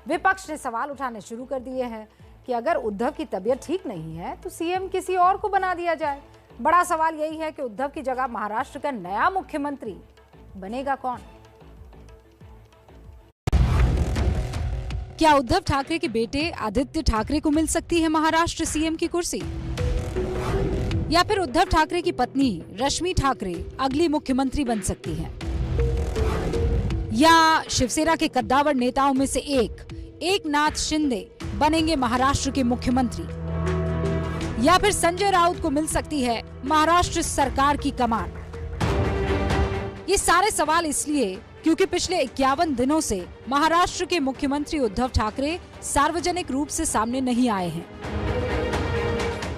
विपक्ष ने सवाल उठाने शुरू कर दिए हैं कि अगर उद्धव की तबीयत ठीक नहीं है तो सीएम किसी और को बना दिया जाए। बड़ा सवाल यही है कि उद्धव की जगह महाराष्ट्र का नया मुख्यमंत्री बनेगा कौन? क्या उद्धव ठाकरे के बेटे आदित्य ठाकरे को मिल सकती है महाराष्ट्र सीएम की कुर्सी, या फिर उद्धव ठाकरे की पत्नी रश्मि ठाकरे अगली मुख्यमंत्री बन सकती हैं, या शिवसेना के कद्दावर नेताओं में से एकनाथ शिंदे बनेंगे महाराष्ट्र के मुख्यमंत्री, या फिर संजय राउत को मिल सकती है महाराष्ट्र सरकार की कमान। ये सारे सवाल इसलिए क्योंकि पिछले 51 दिनों से महाराष्ट्र के मुख्यमंत्री उद्धव ठाकरे सार्वजनिक रूप से सामने नहीं आए हैं।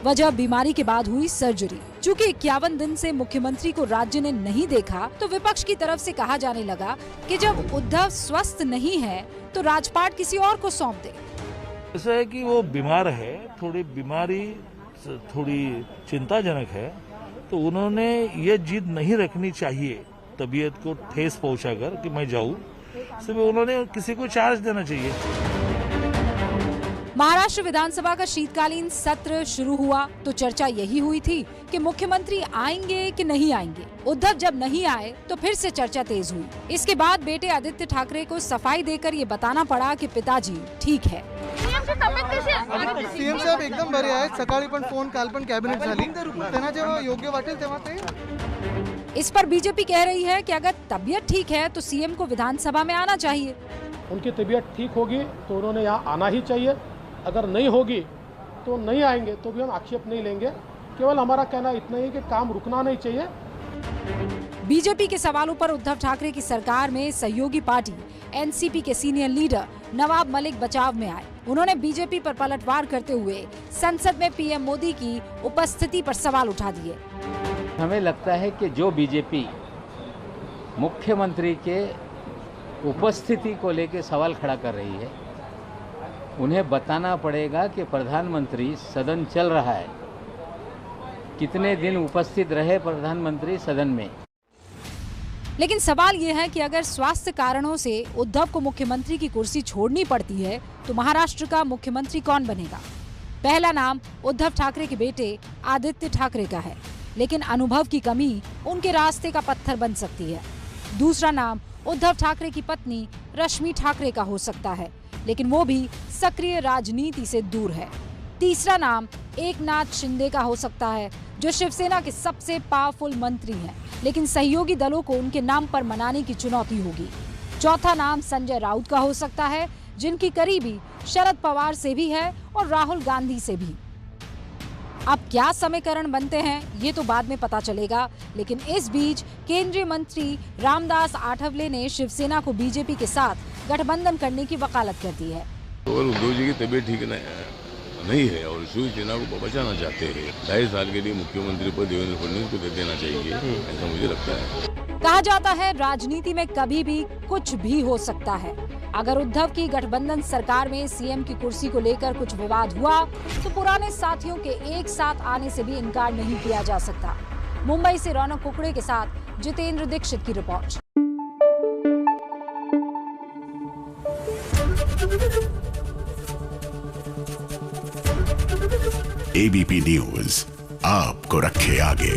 वजह बीमारी के बाद हुई सर्जरी। चूंकि 51 दिन से मुख्यमंत्री को राज्य ने नहीं देखा तो विपक्ष की तरफ से कहा जाने लगा कि जब उद्धव स्वस्थ नहीं है तो राजपाट किसी और को सौंप दे। ऐसा है कि वो बीमार है, बीमारी थोड़ी चिंताजनक है, तो उन्होंने ये जिद नहीं रखनी चाहिए तबीयत को ठेस पहुंचाकर कि मैं जाऊं। सिर्फ उन्होंने किसी को चार्ज देना चाहिए। महाराष्ट्र विधानसभा का शीतकालीन सत्र शुरू हुआ तो चर्चा यही हुई थी कि मुख्यमंत्री आएंगे कि नहीं आएंगे। उद्धव जब नहीं आए तो फिर से चर्चा तेज हुई। इसके बाद बेटे आदित्य ठाकरे को सफाई देकर ये बताना पड़ा कि पिताजी ठीक है। सीएम साहेब एकदम बरे आहेत। सकाळी पण फोन, काल पण कॅबिनेट झाली। त्यांना जेव्हा योग्य वाटेल तेव्हा ते। इस पर बीजेपी कह रही है कि अगर तबीयत ठीक है तो सीएम को विधानसभा में आना चाहिए। उनकी तबीयत ठीक होगी तो उन्होंने यहाँ आना ही चाहिए, अगर नहीं होगी तो नहीं आएंगे तो भी हम आक्षेप नहीं लेंगे। केवल हमारा कहना इतना ही कि काम रुकना नहीं चाहिए। बीजेपी के सवालों पर उद्धव ठाकरे की सरकार में सहयोगी पार्टी एनसीपी के सीनियर लीडर नवाब मलिक बचाव में आए। उन्होंने बीजेपी पर पलटवार करते हुए संसद में पीएम मोदी की उपस्थिति पर सवाल उठा दिए। हमें लगता है कि जो बीजेपी मुख्यमंत्री के उपस्थिति को लेकर सवाल खड़ा कर रही है, उन्हें बताना पड़ेगा कि प्रधानमंत्री सदन चल रहा है, कितने दिन उपस्थित रहे प्रधानमंत्री सदन में। लेकिन सवाल यह है कि अगर स्वास्थ्य कारणों से उद्धव को मुख्यमंत्री की कुर्सी छोड़नी पड़ती है तो महाराष्ट्र का मुख्यमंत्री कौन बनेगा? पहला नाम उद्धव ठाकरे के बेटे आदित्य ठाकरे का है, लेकिन अनुभव की कमी उनके रास्ते का पत्थर बन सकती है। दूसरा नाम उद्धव ठाकरे की पत्नी रश्मि ठाकरे का हो सकता है, लेकिन वो भी सक्रिय राजनीति से दूर है। तीसरा नाम एकनाथ शिंदे का हो सकता है, जो शिवसेना के सबसे पावरफुल मंत्री हैं, लेकिन सहयोगी दलों को उनके नाम पर मनाने की चुनौती होगी। चौथा नाम संजय राउत का हो सकता है, जिनकी करीबी शरद पवार से भी है और राहुल गांधी से भी। अब क्या समीकरण बनते हैं ये तो बाद में पता चलेगा, लेकिन इस बीच केंद्रीय मंत्री रामदास आठवले ने शिवसेना को बीजेपी के साथ गठबंधन करने की वकालत कर दी है। और उद्धव जी की तबीयत ठीक नहीं है और शिवसेना को बचाना चाहते हैं। 2.5 साल के लिए मुख्यमंत्री पद देवेंद्र फडणवीस को दे देना चाहिए, ऐसा मुझे लगता है। कहा जाता है राजनीति में कभी भी कुछ भी हो सकता है। अगर उद्धव की गठबंधन सरकार में सीएम की कुर्सी को लेकर कुछ विवाद हुआ तो पुराने साथियों के एक साथ आने से भी इनकार नहीं किया जा सकता। मुंबई से रौनक कुकड़े के साथ जितेंद्र दीक्षित की रिपोर्ट। एबीपी न्यूज आपको रखे आगे।